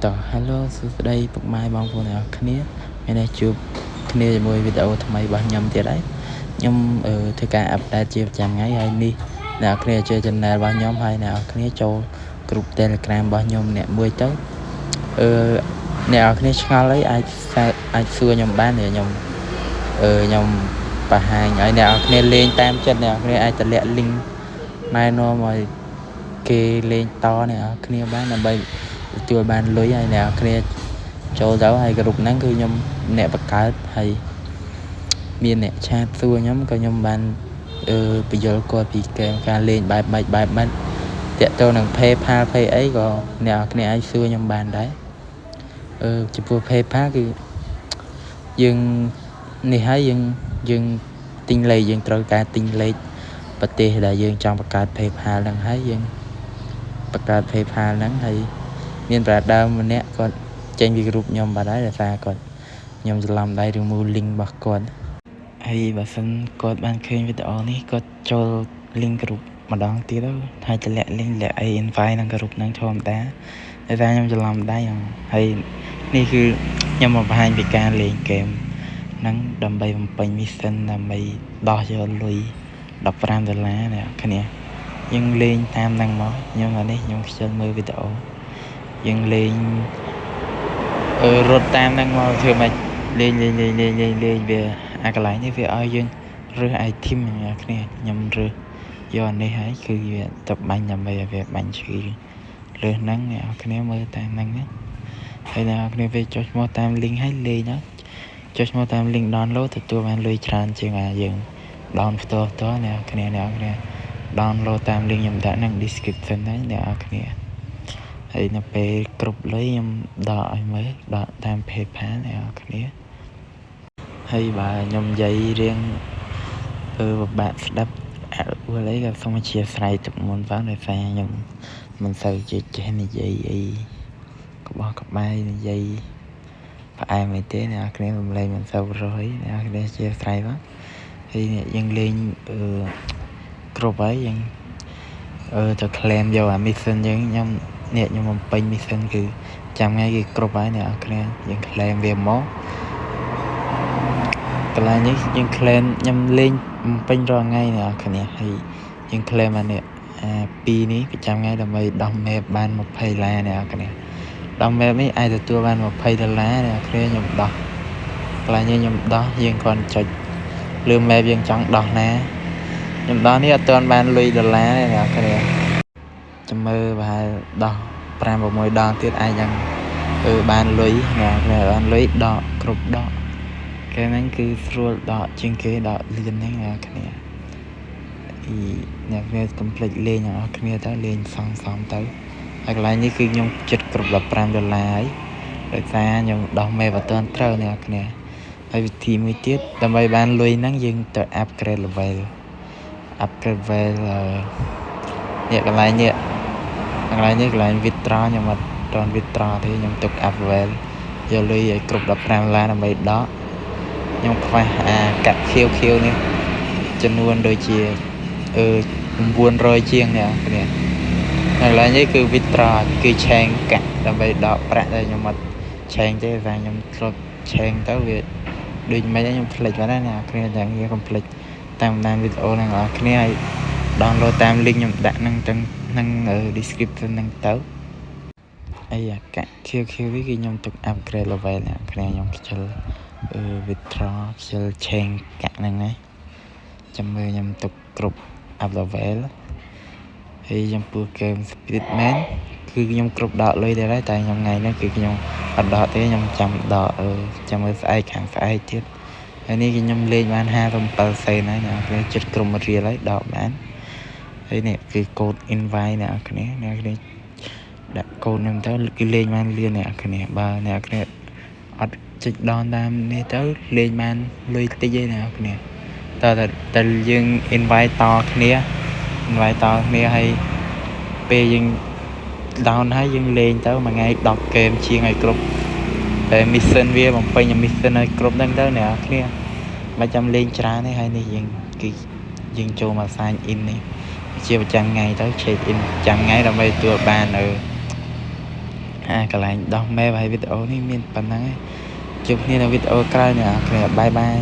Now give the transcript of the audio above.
Hello សួស្តីពុកម៉ែបងប្អូនទាំងអស់គ្នាមានតែជួបគ្នាជាមួយវីដេអូថ្មីរបស់ខ្ញុំទៀតហើយខ្ញុំធ្វើការអាប់ដេតជាប្រចាំថ្ងៃហើយនេះអ្នកនរគ្នាជួយ channel របស់ខ្ញុំហើយអ្នកនរគ្នាចូល group Telegram របស់ខ្ញុំអ្នកមួយទៅអ្នកនរគ្នាឆ្ងល់អីអាចសួរខ្ញុំបានទេខ្ញុំបង្ហាញឲ្យអ្នកនរគ្នាលេងតាមចិត្តអ្នកនរគ្នាអាចតម្លាក់ link ណែនាំឲ្យគេលេងតអ្នកនរគ្នាបានដើម្បីទទួលបានលុយហើយអ្នកនរគ្នាចូលទៅហើយក្រុមហ្នឹងគឺខ្ញុំអ្នកបង្កើតហើយមានអ្នកឆាតសួរខ្ញុំក៏ខ្ញុំបានបញ្យល់គាត់ពីការលេងបែបម៉េចតាក់ទងនឹង PayPal អីក៏អ្នកនរគ្នាអាចសួរខ្ញុំបានដែរចំពោះ PayPal គឺយើងនេះហើយយើងទិញលេខយើងត្រូវការទិញលេខប្រទេសដែលយើងចង់បង្កើត PayPal ហ្នឹងហើយយើងបង្កើត PayPal ហ្នឹងហើយមានប្រដាមម្នាក់គាត់ចេញពីក្រុមខ្ញុំបាត់ហើយដោយសារគាត់ខ្ញុំច្រឡំដៃ remove link របស់គាត់ហើយបើសិនគាត់បានឃើញវីដេអូនេះគាត់ចូល link ក្រុមម្ដងទៀតទៅហើយតម្លាក់ link លាក់ invite នឹងក្រុមហ្នឹងធម្មតាដោយសារខ្ញុំច្រឡំដៃហើយនេះគឺខ្ញុំមកបង្ហាញពីការលេងហ្គេមហ្នឹងដើម្បីបំពេញ mission ដើម្បីដោះយកលុយ$15អ្នកគ្នាយើងលេងតាមហ្នឹងមកខ្ញុំខ្ជិលមើលវីដេអូយើងលេងរត់តាមហ្នឹងមកធ្វើម៉េចលេងវាអាកន្លែងនេះវាឲ្យយើងរើស item អ្នកគ្នាខ្ញុំរើសយកនេះហើយគឺវាទៅបាញ់ដើម្បីឲ្យវាបាញ់ឈឺរើសហ្នឹងអ្នកគ្នាមើលតាមហ្នឹងហើយអ្នកគ្នាវាចុះឈ្មោះតាម link ហើយលេងហើយចុះឈ្មោះតាម link download ទទួលបានលុយច្រើនជាងយើង down ផ្ទាល់អ្នកគ្នា download តាម link ខ្ញុំដាក់ក្នុង description ហ្នឹងអ្នកគ្នាហើយនៅពេលគ្រប់លុយខ្ញុំដកឲ្យមើលដកតាម PayPal អ្នកគ្នាហើយបើខ្ញុំនិយាយរៀងពិបាកស្ដាប់អួលអីក៏សូមអធិស្ឋានទុកមុនផងដោយសារខ្ញុំមិនសូវចេះនិយាយអីក្បោះក្បាយនិយាយផ្អែមអីទេអ្នកគ្នារំលែងមិនសូវរយអ្នកគ្នាអធិស្ឋានផងហើយយើងលេងគ្រប់ហើយយើងទៅ claim យកអា mission ខ្ញុំបំពេញ mission គឺចាំថ្ងៃគឺគ្រប់ហើយអ្នកគ្នាយើង claim វាមកកន្លែងនេះយើង claim ខ្ញុំលេងបំពេញរាល់ថ្ងៃអ្នកគ្នាហើយយើង claim អា2នេះប្រចាំថ្ងៃដើម្បីដោះ map បាន$20អ្នកគ្នាដោះ map នេះអាចទទួលបាន$20អ្នកគ្នាខ្ញុំដោះកន្លែងនេះខ្ញុំដោះយើងគ្រាន់ចុចលើ map យើងចង់ដោះណាខ្ញុំដោះនេះអត់ទាន់បានលុយ$អ្នកគ្នាចាំមើលប្រហែលដោះ5-6ដងទៀតអាចយ៉ាងបានលុយអ្នកគ្នាបានលុយដកគ្រប់ដកគេហ្នឹងគឺស្រួលដកជាងគេដកលឿនហ្នឹងអ្នកគ្នាអ្នកគ្នាកុំភ្លេចលេងអ្នកគ្នាទៅលេងសងទៅហើយកន្លែងនេះគឺខ្ញុំចិត្តគ្រប់$15ហើយដោយសារខ្ញុំដោះ map អត់ទាន់ត្រូវអ្នកគ្នាហើយវិធីមួយទៀតដើម្បីបានលុយហ្នឹងយើងទៅ upgrade level នេះកន្លែងនេះកន្លែង withdraw ខ្ញុំអត់ទាន់ withdraw ទេខ្ញុំទុក up level យកលុយឲ្យគ្រប់$15ដើម្បីដកខ្ញុំខ្វះអាកាក់ខៀវនេះចំនួនដូចជា900ជាងអ្នកគ្នាកន្លែងនេះគឺ withdraw គឺឆេងកាក់ដើម្បីដកប្រាក់ដែលខ្ញុំអត់ឆេងទេតែខ្ញុំធ្លាប់ឆេងទៅវាដូចមិនខ្ញុំភ្លេចបាត់ហើយអ្នកគ្នាតែខ្ញុំកុំភ្លេចតាមដានវីដេអូហ្នឹងអ្នកគ្នាឲ្យ download តាម link ខ្ញុំដាក់ហ្នឹងទាំង description ហ្នឹងទៅអាកាក់ខៀវនេះគឺខ្ញុំទុក upgrade level អ្នកគ្នាខ្ញុំខ្ជិលwithdraw ខ្ជិលឆេងកាក់ហ្នឹងណាចាំមើលខ្ញុំទុកគ្រប់ up level ហើយចំពោះ game Speedman គឺខ្ញុំគ្រប់ដកលុយដែរតែខ្ញុំថ្ងៃនេះគឺខ្ញុំអត់ដកទេខ្ញុំចាំដកចាំមើលស្អែកខាងស្អែកទៀតហើយនេះគឺខ្ញុំលេងបាន57សេនហើយអ្នកគ្នាចិត្តក្រុមរៀលហើយដកបានហើយនេះគឺកូដ invite អ្នកគ្នាដាក់កូដហ្នឹងទៅគឺលេងបានលឿនអ្នកគ្នាបើអ្នកគ្នាអត់ចុចដនតាមនេះទៅលេងបានលុយតិចឯអ្នកគ្នាតែយើង invite តគ្នាហើយពេលយើង down ហើយយើងលេងទៅមួយថ្ងៃ10เกมជាងឲ្យគ្រប់តែ mission វាបំពេញ mission ឲ្យគ្រប់ហ្នឹងទៅអ្នកគ្នាមិនចាំលេងច្រើនទេហើយនេះយើងចូលមក sign in នេះជាប្រចាំថ្ងៃទៅ check in ចាំថ្ងៃដើម្បីទទួលបាន កន្លែងដោះមេហើយវីដេអូនេះមានប៉ុណ្ណឹងឯងជួបគ្នានៅវីដេអូក្រោយណាអូខេបាយបាយ